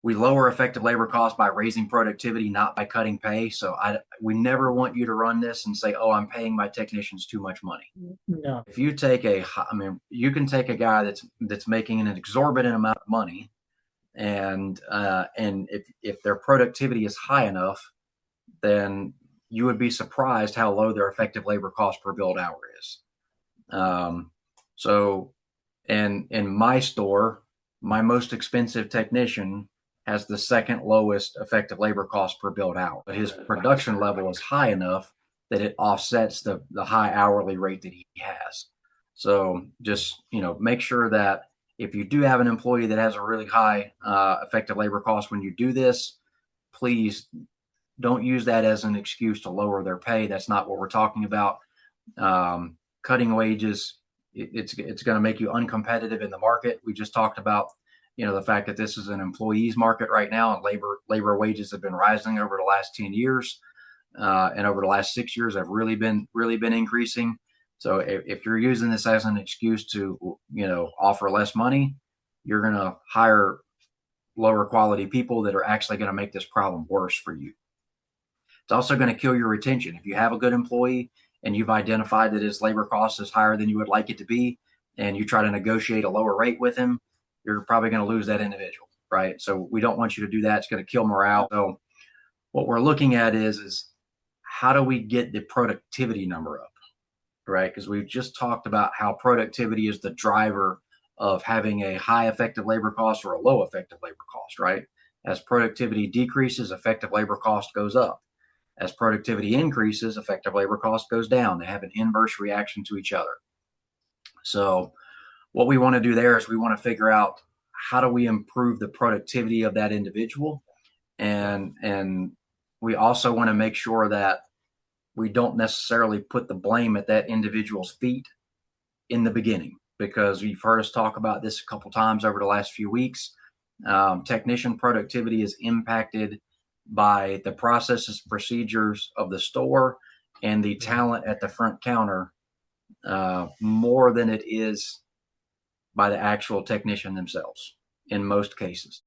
we lower effective labor costs by raising productivity, not by cutting pay. So we never want you to run this and say, oh, I'm paying my technicians too much money. No. If you take you can take a guy that's making an exorbitant amount of money, and if their productivity is high enough, then you would be surprised how low their effective labor cost per billed hour is. So, in my store, my most expensive technician has the second lowest effective labor cost per billed hour, but his production level is high enough that it offsets the high hourly rate that he has. So just, make sure that if you do have an employee that has a really high effective labor cost when you do this, please don't use that as an excuse to lower their pay. That's not what we're talking about. Cutting wages, it's going to make you uncompetitive in the market. We just talked about, the fact that this is an employees market right now, and labor wages have been rising over the last 10 years, and over the last 6 years have really been increasing. So if you're using this as an excuse to, offer less money, you're going to hire lower quality people that are actually going to make this problem worse for you. It's also going to kill your retention. If you have a good employee and you've identified that his labor cost is higher than you would like it to be, and you try to negotiate a lower rate with him, you're probably going to lose that individual, right? So we don't want you to do that. It's going to kill morale. So what we're looking at is how do we get the productivity number up, right? Because we've just talked about how productivity is the driver of having a high effective labor cost or a low effective labor cost, right? As productivity decreases, effective labor cost goes up. As productivity increases, effective labor cost goes down. They have an inverse reaction to each other. So what we want to do there is we want to figure out how do we improve the productivity of that individual, and we also want to make sure that we don't necessarily put the blame at that individual's feet in the beginning, because you've heard us talk about this a couple times over the last few weeks. Technician productivity is impacted by the processes, procedures of the store, and the talent at the front counter, more than it is by the actual technician themselves in most cases.